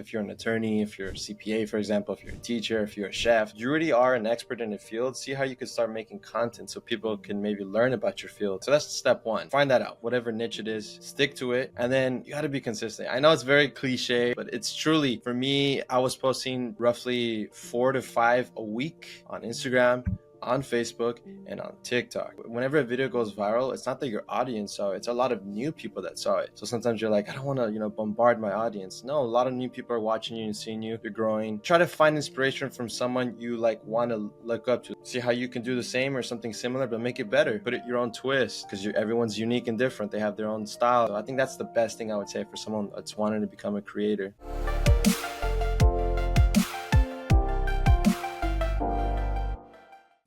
if you're an attorney, if you're a CPA, for example, if you're a teacher, if you're a chef, you already are an expert in the field. See how you can start making content so people can maybe learn about your field. So that's step one. Find that out, whatever niche it is, stick to it. And then you got to be consistent. I know it's very cliche, but it's truly, for me, I was posting roughly 4 to 5 a week on Instagram, on Facebook, and on TikTok. Whenever a video goes viral, it's not that your audience saw it, it's a lot of new people that saw it. So sometimes you're like, I don't want to, bombard my audience. No, a lot of new people are watching you and seeing you. You're growing. Try to find inspiration from someone you want to look up to. See how you can do the same or something similar, but make it better. Put it your own twist, because everyone's unique and different. They have their own style. So I think that's the best thing I would say for someone that's wanting to become a creator.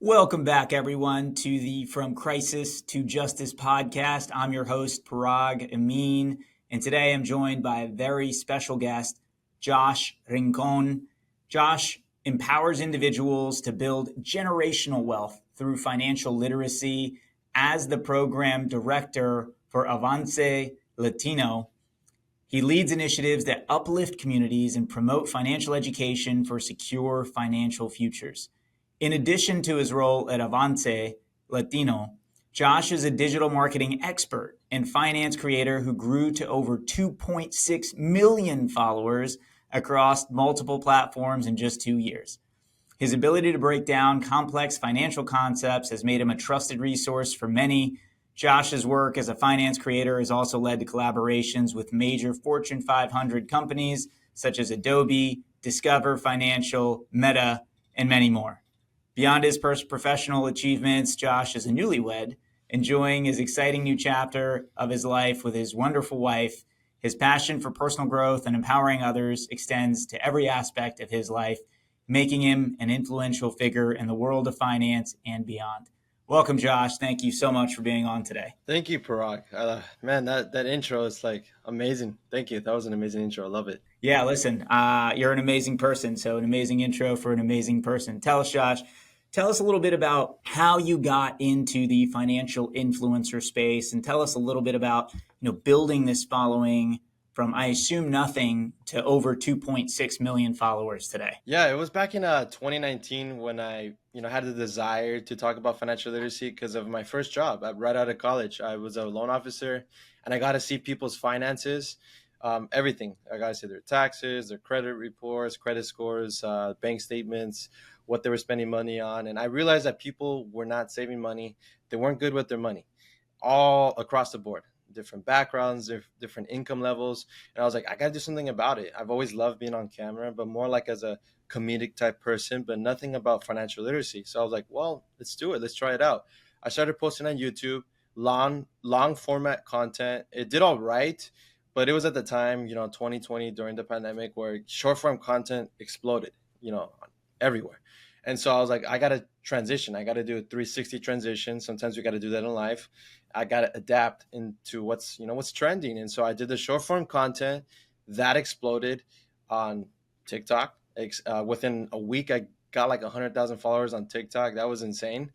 Welcome back, everyone, to the From Crisis to Justice podcast. I'm your host, Parag Amin, and today I'm joined by a very special guest, Josh Rincon. Josh empowers individuals to build generational wealth through financial literacy as the program director for Avance Latino. He leads initiatives that uplift communities and promote financial education for secure financial futures. In addition to his role at Avance Latino, Josh is a digital marketing expert and finance creator who grew to over 2.6 million followers across multiple platforms in just 2 years. His ability to break down complex financial concepts has made him a trusted resource for many. Josh's work as a finance creator has also led to collaborations with major Fortune 500 companies such as Adobe, Discover Financial, Meta, and many more. Beyond his professional achievements, Josh is a newlywed, enjoying his exciting new chapter of his life with his wonderful wife. His passion for personal growth and empowering others extends to every aspect of his life, making him an influential figure in the world of finance and beyond. Welcome, Josh. Thank you so much for being on today. Thank you, Parag. Man, that intro is amazing. Thank you. That was an amazing intro. I love it. Yeah, listen, you're an amazing person. So an amazing intro for an amazing person. Tell us, Josh, tell us a little bit about how you got into the financial influencer space, and tell us a little bit about, building this following from, I assume, nothing to over 2.6 million followers today. Yeah, it was back in 2019 when I, had the desire to talk about financial literacy because of my first job. Right out of college, I was a loan officer, and I got to see people's finances, everything. I got to see their taxes, their credit reports, credit scores, bank statements, what they were spending money on. And I realized that people were not saving money. They weren't good with their money, all across the board, different backgrounds, different income levels. And I was like, I got to do something about it. I've always loved being on camera, but more like as a comedic type person, but nothing about financial literacy. So I was like, well, let's do it. Let's try it out. I started posting on YouTube, long format content. It did all right, but it was at the time, 2020 during the pandemic, where short form content exploded, everywhere. And so I was like, I got to transition. I got to do a 360 transition. Sometimes we got to do that in life. I got to adapt into what's trending. And so I did the short form content that exploded on TikTok. Within a week, I got 100,000 followers on TikTok. That was insane.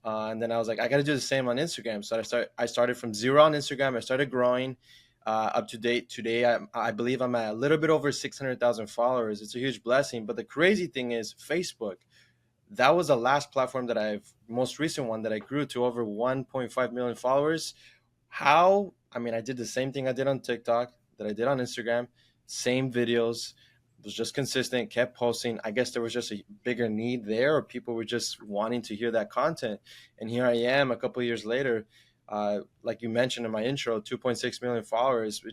And then I was like, I got to do the same on Instagram. So I started from zero on Instagram. I started growing up to date. Today, I believe I'm at a little bit over 600,000 followers. It's a huge blessing. But the crazy thing is Facebook. That was the last platform most recent one that I grew to over 1.5 million followers. I did the same thing I did on TikTok that I did on Instagram, same videos, was just consistent, kept posting. I guess there was just a bigger need there, or people were just wanting to hear that content. And here I am a couple of years later, like you mentioned in my intro, 2.6 million followers,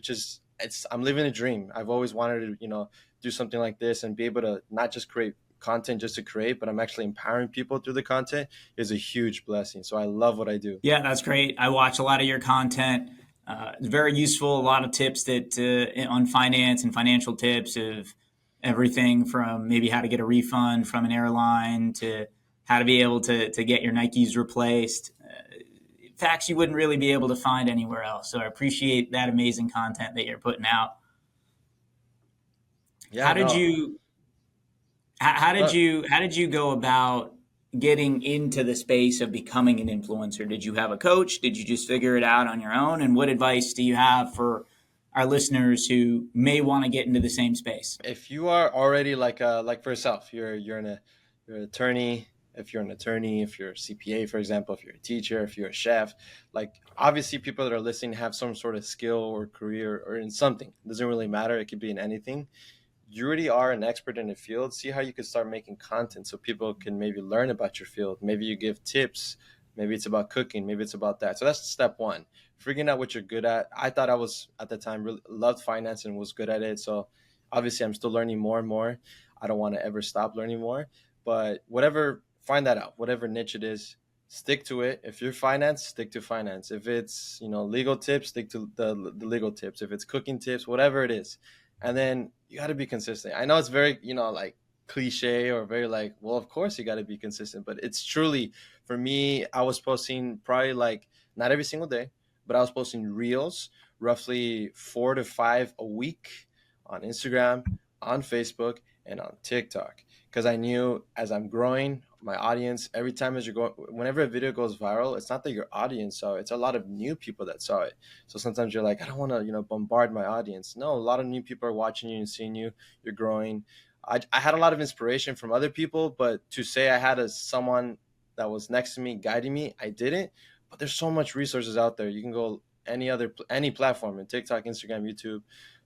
I'm living a dream. I've always wanted to, do something like this and be able to not just create content just to create, but I'm actually empowering people through the content is a huge blessing. So I love what I do. Yeah, that's great. I watch a lot of your content. It's very useful. A lot of tips on finance and financial tips of everything from maybe how to get a refund from an airline to how to be able to get your Nikes replaced. Facts you wouldn't really be able to find anywhere else. So I appreciate that amazing content that you're putting out. Yeah, How did you go about getting into the space of becoming an influencer? Did you have a coach? Did you just figure it out on your own? And what advice do you have for our listeners who may want to get into the same space? If you are already like for yourself, you're an attorney. If you're an attorney, if you're a CPA, for example, if you're a teacher, if you're a chef, like obviously people that are listening have some sort of skill or career or in something. It doesn't really matter. It could be in anything. You already are an expert in the field. See how you could start making content so people can maybe learn about your field. Maybe you give tips. Maybe it's about cooking. Maybe it's about that. So that's step one. Figuring out what you're good at. I thought I was at the time really loved finance and was good at it. So obviously I'm still learning more and more. I don't want to ever stop learning more. But whatever, find that out. Whatever niche it is, stick to it. If you're finance, stick to finance. If it's legal tips, stick to the legal tips. If it's cooking tips, whatever it is, and then you got to be consistent. I know it's very like cliche or very like, well, of course you got to be consistent, but it's truly, for me, I was posting probably like not every single day, but I was posting reels roughly 4 to 5 a week on Instagram, on Facebook, and on TikTok, because I knew as I'm growing my audience, every time as you're going, whenever a video goes viral, it's not that your audience saw it, it's a lot of new people that saw it. So sometimes you're like, I don't want to bombard my audience. No, a lot of new people are watching you and seeing you. You're growing. I had a lot of inspiration from other people, but to say I had someone that was next to me guiding me, I didn't. But there's so much resources out there. You can go any platform, in TikTok, Instagram, YouTube,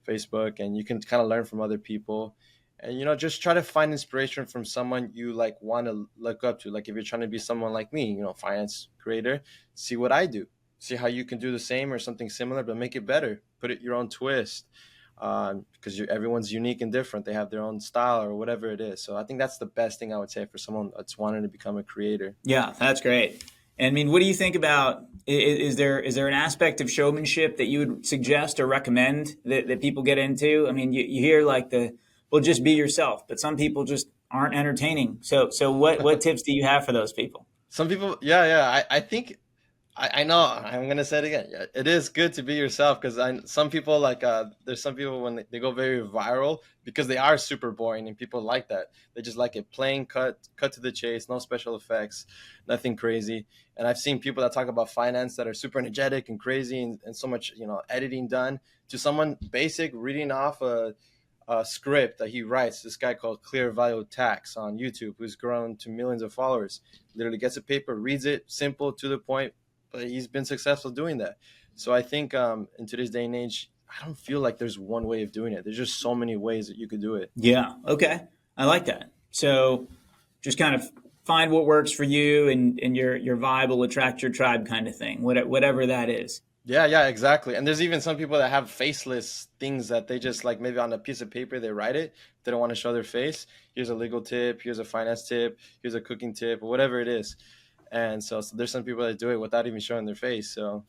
Facebook, and you can kind of learn from other people. And just try to find inspiration from someone you like want to look up to. Like if you're trying to be someone like me, finance creator, see what I do, see how you can do the same or something similar, but make it better, put it your own twist, because everyone's unique and different. They have their own style or whatever it is. So I think that's the best thing I would say for someone that's wanting to become a creator. Yeah, that's great. And I mean, what do you think about, is there an aspect of showmanship that you would suggest or recommend that people get into? I mean, you hear like well, just be yourself, but some people just aren't entertaining. So what tips do you have for those people? Some people, yeah. I think I know I'm gonna say it again. Yeah, it is good to be yourself, because some people like there's some people when they go very viral because they are super boring and people like that. They just like it plain, cut to the chase, no special effects, nothing crazy. And I've seen people that talk about finance that are super energetic and crazy, and so much editing done, to someone basic reading off a script that he writes. This guy called Clear Value Tax on YouTube, who's grown to millions of followers. Literally gets a paper, reads it, simple, to the point, but he's been successful doing that. So I think in today's day and age, I don't feel like there's one way of doing it. There's just so many ways that you could do it. Yeah. Okay. I like that. So just kind of find what works for you, and your vibe will attract your tribe kind of thing, whatever that is. Yeah, exactly. And there's even some people that have faceless things that they just like, maybe on a piece of paper they write it. They don't want to show their face. Here's a legal tip. Here's a finance tip. Here's a cooking tip, or whatever it is. And so there's some people that do it without even showing their face. So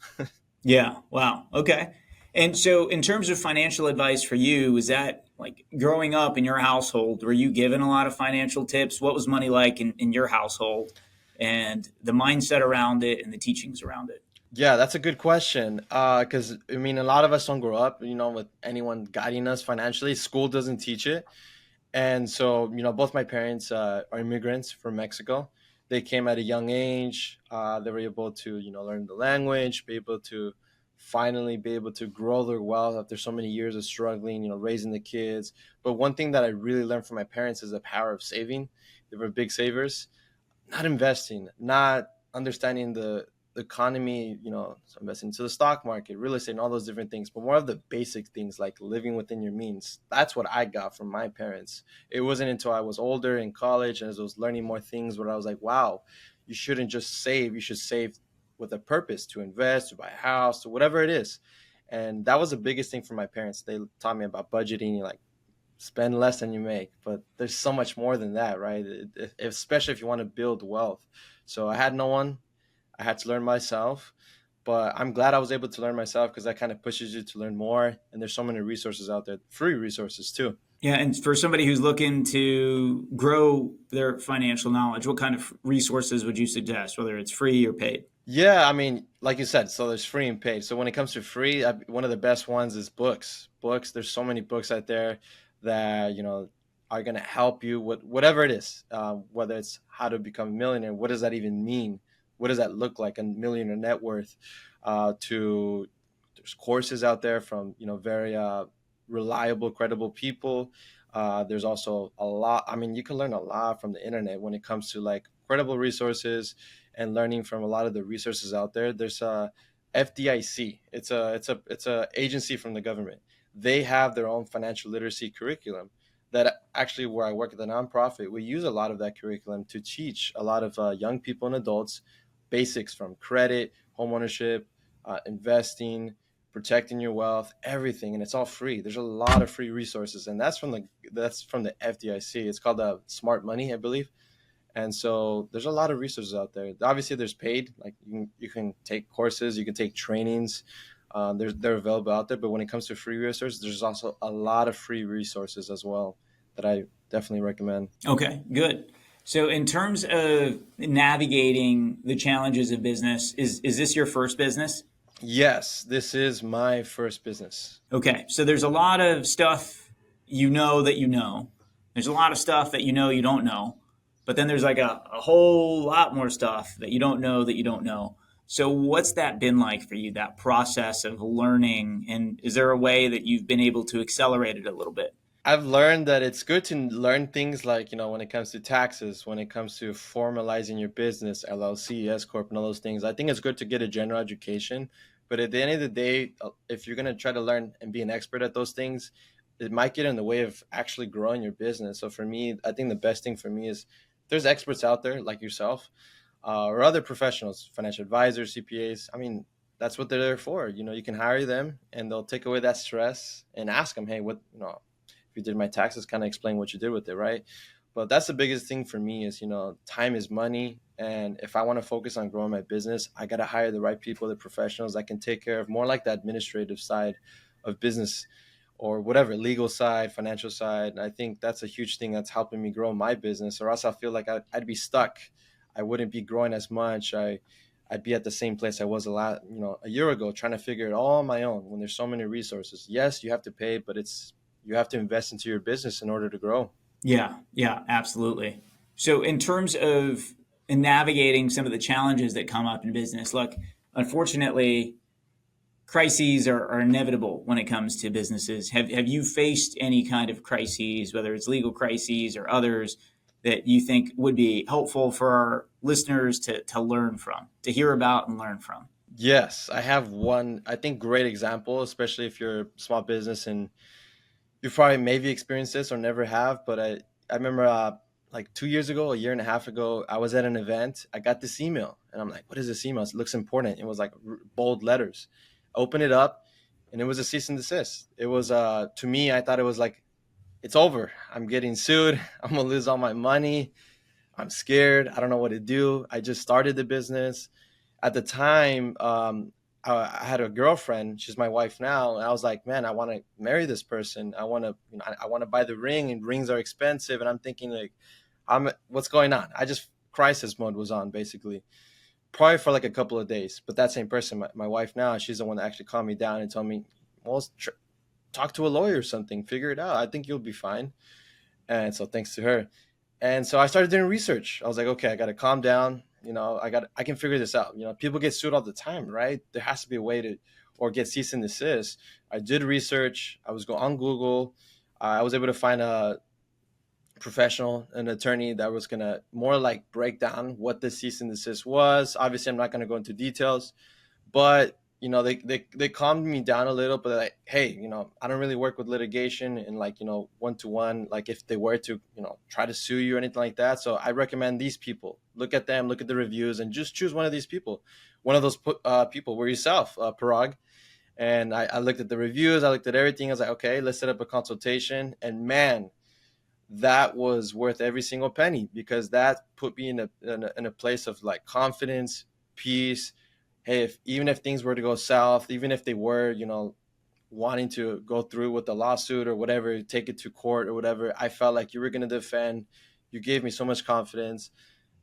Yeah. Wow. Okay. And so, in terms of financial advice for you, is that like growing up in your household, were you given a lot of financial tips? What was money like in your household, and the mindset around it and the teachings around it? yeah, that's a good question. Because I mean, a lot of us don't grow up, with anyone guiding us financially. School doesn't teach it. And so, both my parents are immigrants from Mexico. They came at a young age. They were able to, learn the language, be able to finally be able to grow their wealth after so many years of struggling, raising the kids. But one thing that I really learned from my parents is the power of saving. They were big savers, not investing, not understanding the economy, so investing into the stock market, real estate, and all those different things, but more of the basic things like living within your means. That's what I got from my parents. It wasn't until I was older in college and as I was learning more things where I was like, wow, you shouldn't just save. You should save with a purpose, to invest, to buy a house, to whatever it is. And that was the biggest thing from my parents. They taught me about budgeting, like spend less than you make, but there's so much more than that, right? Especially if you want to build wealth. So I had no one. I had to learn myself, but I'm glad I was able to learn myself, because that kind of pushes you to learn more. And there's so many resources out there, free resources too. Yeah, and for somebody who's looking to grow their financial knowledge, what kind of resources would you suggest, whether it's free or paid? Yeah, I mean, like you said, so there's free and paid. So when it comes to free, one of the best ones is books. Books, there's so many books out there that, are going to help you with whatever it is, whether it's how to become a millionaire, what does that even mean? What does that look like, a millionaire net worth, to There's courses out there from, very reliable, credible people. There's also a lot. I mean, you can learn a lot from the internet when it comes to like credible resources and learning from a lot of the resources out there. There's FDIC. It's a agency from the government. They have their own financial literacy curriculum. That actually, where I work at the nonprofit, we use a lot of that curriculum to teach a lot of young people and adults basics from credit, homeownership, investing, protecting your wealth, everything, and it's all free. There's a lot of free resources, and that's from the FDIC. It's called Smart Money, I believe. And so there's a lot of resources out there. Obviously, there's paid, like you can take courses, you can take trainings. They're available out there. But when it comes to free resources, there's also a lot of free resources as well that I definitely recommend. Okay, good. So, in terms of navigating the challenges of business, is this your first business? Yes, this is my first business. Okay, so there's a lot of stuff you know that you know. There's a lot of stuff that you know you don't know. But then there's like a whole lot more stuff that you don't know that you don't know. So, what's that been like for you, that process of learning? And is there a way that you've been able to accelerate it a little bit? I've learned that it's good to learn things like, when it comes to taxes, when it comes to formalizing your business, LLC, S Corp, and all those things. I think it's good to get a general education. But at the end of the day, if you're going to try to learn and be an expert at those things, it might get in the way of actually growing your business. So for me, I think the best thing for me is there's experts out there like yourself, or other professionals, financial advisors, CPAs. I mean, that's what they're there for. You can hire them and they'll take away that stress and ask them, hey, if you did my taxes, kind of explain what you did with it, right? But that's the biggest thing for me is, time is money. And if I want to focus on growing my business, I got to hire the right people, the professionals that can take care of more like the administrative side of business or whatever, legal side, financial side. And I think that's a huge thing that's helping me grow my business, or else I feel like I'd be stuck. I wouldn't be growing as much. I'd be at the same place I was a year ago, trying to figure it all on my own when there's so many resources. Yes, you have to pay, but you have to invest into your business in order to grow. Yeah, absolutely. So, in terms of navigating some of the challenges that come up in business, look, unfortunately, crises are inevitable when it comes to businesses. Have you faced any kind of crises, whether it's legal crises or others, that you think would be helpful for our listeners to learn from, to hear about and learn from? Yes, I have one, I think, great example, especially if you're a small business and you probably maybe experienced this or never have. But I remember like 2 years ago, a year and a half ago, I was at an event. I got this email and I'm like, what is this email? It looks important. It was like bold letters. Open it up and it was a cease and desist. It was, to me, I thought it was like, it's over. I'm getting sued. I'm going to lose all my money. I'm scared. I don't know what to do. I just started the business. At the time, I had a girlfriend. She's my wife now. And I was like, man, I want to marry this person. I want to, I want to buy the ring, and rings are expensive. And I'm thinking like, what's going on? I just crisis mode was on basically, probably for like a couple of days. But that same person, my wife now, she's the one that actually calmed me down and told me, well, talk to a lawyer or something, figure it out. I think you'll be fine. And so thanks to her. And so I started doing research. I was like, okay, I got to calm down. I can figure this out. People get sued all the time, right? There has to be a way to, or get cease and desist. I did research. I was going on Google. I was able to find a professional, an attorney that was going to more like break down what the cease and desist was. Obviously, I'm not going to go into details, but they calmed me down a little. But like, hey, I don't really work with litigation and like, one to one, like if they were to try to sue you or anything like that. So I recommend these people. Look at them, look at the reviews, and just choose one of these people. One of those people were yourself, Parag. And I looked at the reviews, I looked at everything. I was like, okay, let's set up a consultation. And man, that was worth every single penny, because that put me in a place of like confidence, peace. Hey, even if things were to go south, even if they were, wanting to go through with the lawsuit or whatever, take it to court or whatever, I felt like you were going to defend. You gave me so much confidence.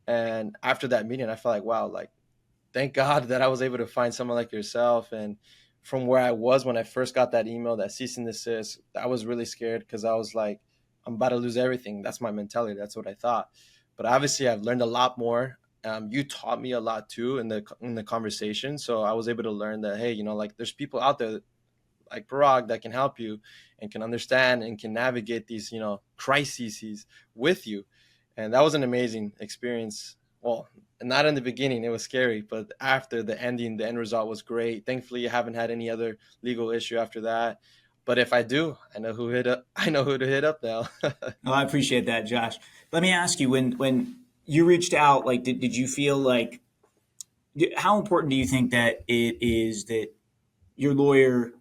And after that meeting, I felt like, wow, like, thank God that I was able to find someone like yourself. And from where I was when I first got that email, that cease and desist, I was really scared, because I was like, I'm about to lose everything. That's my mentality. That's what I thought. But obviously, I've learned a lot more. you taught me a lot too in the conversation. So I was able to learn that, hey, like there's people out there like Parag that can help you and can understand and can navigate these, crises with you. And that was an amazing experience. Well, not in the beginning, it was scary, but after the ending, the end result was great. Thankfully, I haven't had any other legal issue after that. But if I do, I know who hit up. I know who to hit up now. Oh, I appreciate that, Josh. Let me ask you, when you reached out, like, did you feel like, how important do you think that it is that your lawyer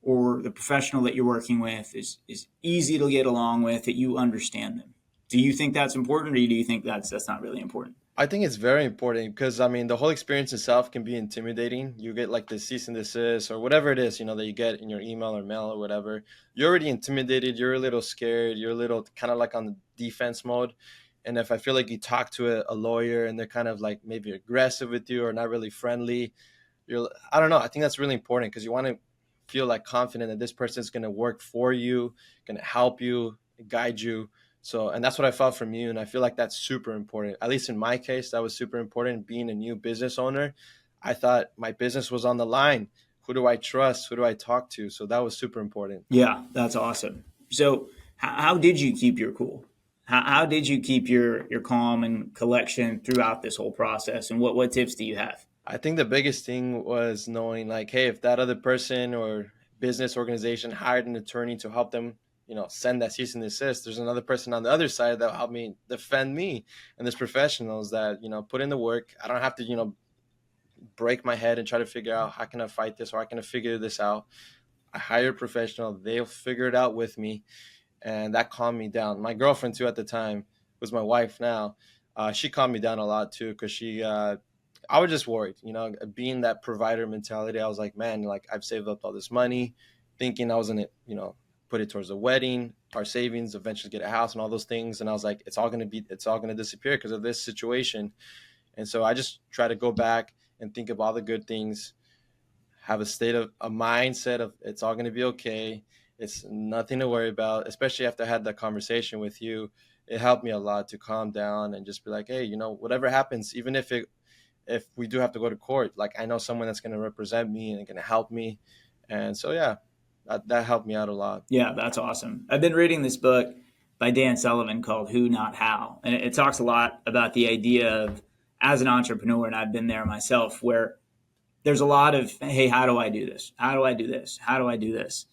or the professional that you're working with is easy to get along with, that you understand them? Do you think that's important, or do you think that's not really important? I think it's very important because I mean the whole experience itself can be intimidating. You get like the cease and desist or whatever it is, that you get in your email or mail or whatever. You're already intimidated. You're a little scared. You're a little kind of like on the defense mode. And if I feel like you talk to a lawyer and they're kind of like maybe aggressive with you or not really friendly, I don't know. I think that's really important because you want to feel like confident that this person is going to work for you, going to help you, guide you. So, and that's what I felt from you. And I feel like that's super important. At least in my case, that was super important. Being a new business owner, I thought my business was on the line. Who do I trust? Who do I talk to? So that was super important. Yeah, that's awesome. So, how did you keep your cool? How did you keep your calm and collection throughout this whole process? And what tips do you have? I think the biggest thing was knowing like, hey, if that other person or business organization hired an attorney to help them, send that cease and desist, there's another person on the other side that will help me defend me. And there's professionals that, put in the work. I don't have to, break my head and try to figure out how can I fight this or how can I figure this out. I hire a professional. They'll figure it out with me. And that calmed me down. My girlfriend too at the time was my wife now. She calmed me down a lot too because I was just worried, being that provider mentality. I was like, man, like I've saved up all this money, thinking I was gonna, put it towards a wedding, our savings, eventually get a house and all those things. And I was like, it's all gonna disappear because of this situation. And so I just try to go back and think of all the good things, have a mindset of it's all gonna be okay. It's nothing to worry about, especially after I had that conversation with you. It helped me a lot to calm down and just be like, hey, whatever happens, even if we do have to go to court, like I know someone that's going to represent me and going to help me. And so, yeah, that helped me out a lot. Yeah, that's awesome. I've been reading this book by Dan Sullivan called Who Not How. And it talks a lot about the idea of, as an entrepreneur, and I've been there myself, where there's a lot of, hey, how do I do this? How do I do this? How do I do this?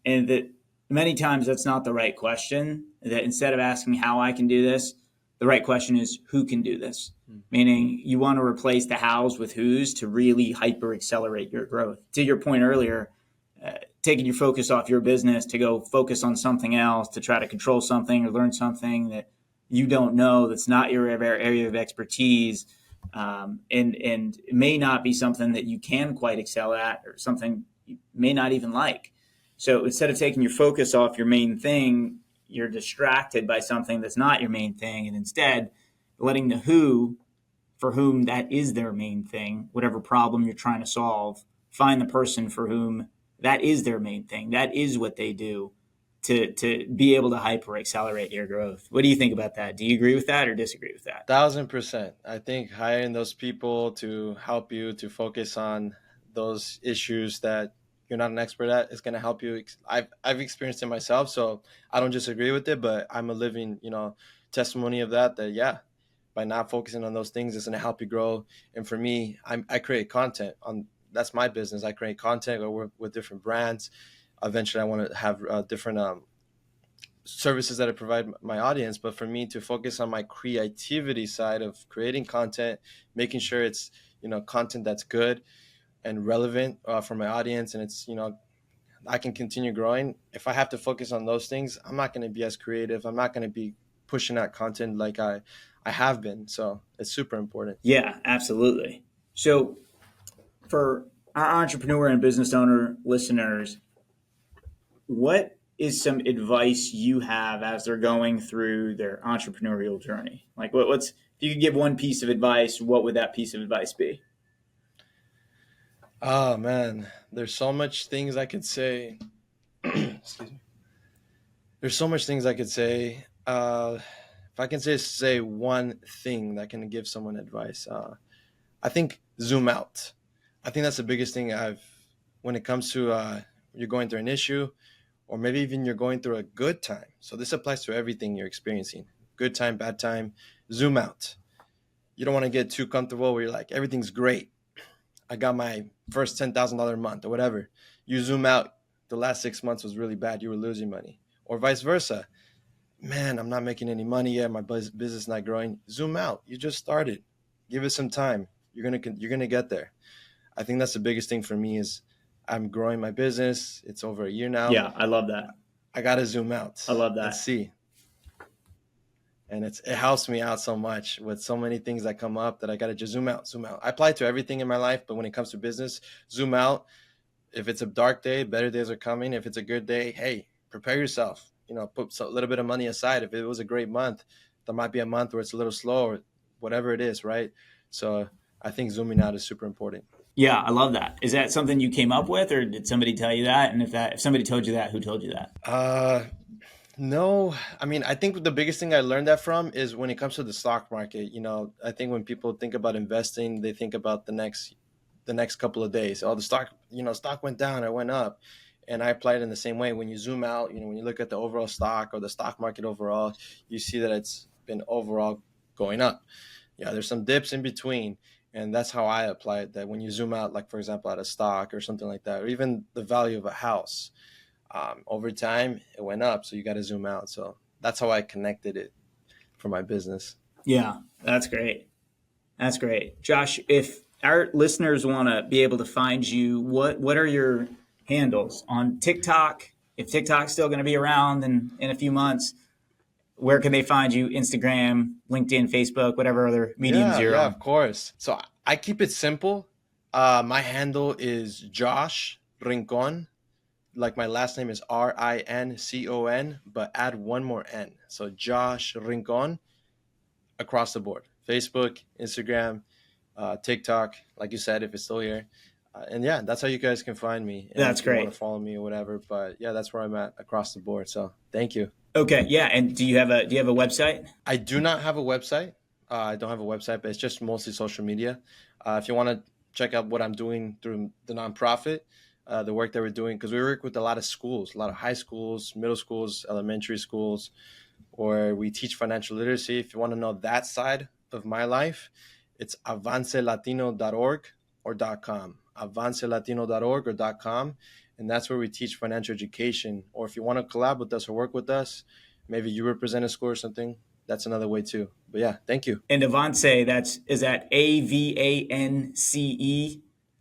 And that many times that's not the right question. That instead of asking how I can do this, the right question is who can do this? Meaning you want to replace the hows with who's to really hyper accelerate your growth. To your point earlier, taking your focus off your business to go focus on something else, to try to control something or learn something that you don't know, that's not your area of expertise, and it may not be something that you can quite excel at, or something you may not even like. So instead of taking your focus off your main thing, you're distracted by something that's not your main thing, and instead letting the who, for whom that is their main thing, whatever problem you're trying to solve, find the person for whom that is their main thing. That is what they do to be able to hyper accelerate your growth. What do you think about that? Do you agree with that or disagree with that? 1,000%. I think hiring those people to help you to focus on those issues that you're not an expert at is going to help you. I've experienced it myself, so I don't just agree with it, but I'm a living, testimony of that. That yeah, by not focusing on those things, it's going to help you grow. And for me, I create content on. That's my business. I create content. I work with different brands. Eventually, I want to have different services that I provide my audience. But for me to focus on my creativity side of creating content, making sure it's content that's good and relevant for my audience, and it's I can continue growing. If I have to focus on those things, I'm not going to be as creative. I'm not going to be pushing out content like I have been. So it's super important. Yeah, absolutely. So for our entrepreneur and business owner listeners, what is some advice you have as they're going through their entrepreneurial journey? Like what's, if you could give one piece of advice, what would that piece of advice be? Oh man, there's so much things I could say. Excuse me. There's so much things I could say. if I can say one thing that can give someone advice, I think zoom out. I think that's the biggest thing when it comes to you're going through an issue, or maybe even you're going through a good time. So this applies to everything you're experiencing, good time, bad time. Zoom out. You don't want to get too comfortable where you're like, everything's great. I got my first $10,000 a month or whatever. You zoom out. The last 6 months was really bad. You were losing money, or vice versa. Man, I'm not making any money yet. My business is not growing. Zoom out. You just started. Give it some time. You're gonna get there. I think that's the biggest thing for me is I'm growing my business. It's over a year now. Yeah, I love that. I gotta zoom out I love and that. see. And it helps me out so much with so many things that come up that I gotta just zoom out, zoom out. I apply to everything in my life, but when it comes to business, zoom out. If it's a dark day, better days are coming. If it's a good day, hey, prepare yourself. Put a little bit of money aside. If it was a great month, there might be a month where it's a little slow or whatever it is, right? So I think zooming out is super important. Yeah, I love that. Is that something you came up with, or did somebody tell you that? And if somebody told you that, who told you that? No, I mean, I think the biggest thing I learned that from is when it comes to the stock market. I think when people think about investing, they think about the next couple of days. Oh, the stock went down or went up. And I apply it in the same way. When you zoom out, when you look at the overall stock or the stock market overall, you see that it's been overall going up. Yeah, there's some dips in between. And that's how I apply it. That when you zoom out, like for example, at a stock or something like that, or even the value of a house, over time it went up. So you got to zoom out. So that's how I connected it for my business. Yeah, that's great. That's great. Josh, if our listeners want to be able to find you, what are your handles on TikTok? If TikTok's still going to be around in a few months, where can they find you? Instagram, LinkedIn, Facebook, whatever other mediums Yeah, you're yeah, on. of course. So I keep it simple. My handle is Josh Rincon. Like my last name is Rincon, but add one more N. So Josh Rincon across the board. Facebook, Instagram, TikTok, like you said, if it's still here. And yeah, that's how you guys can find me. And That's if you want to great. follow me or whatever, but yeah, that's where I'm at across the board. So thank you. Okay, yeah. And do you have a website? I do not have a website. I don't have a website, but it's just mostly social media. If you want to check out what I'm doing through the nonprofit, the work that we're doing, because we work with a lot of schools, a lot of high schools, middle schools, elementary schools, or we teach financial literacy. If you want to know that side of my life, it's avancelatino.org or .com. Avancelatino.org or .com. And that's where we teach financial education. Or if you want to collab with us or work with us, maybe you represent a school or something, that's another way too. But yeah, thank you. And Avance, is that AVANCE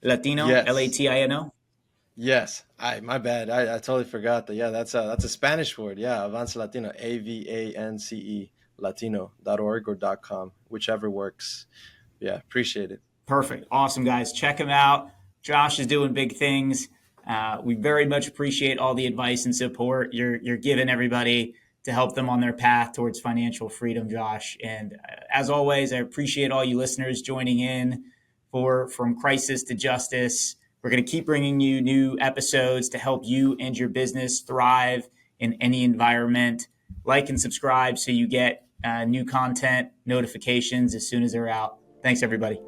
Latino, Yes. LATINO? Yes. My bad. I totally forgot that. Yeah, that's a Spanish word. Yeah, Avance Latino, AVANCE Latino.org or .com, whichever works. Yeah, appreciate it. Perfect. Awesome, guys. Check him out. Josh is doing big things. We very much appreciate all the advice and support you're giving everybody to help them on their path towards financial freedom, Josh. And as always, I appreciate all you listeners joining in for From Crisis to Justice. We're going to keep bringing you new episodes to help you and your business thrive in any environment. Like and subscribe so you get new content notifications as soon as they're out. Thanks, everybody.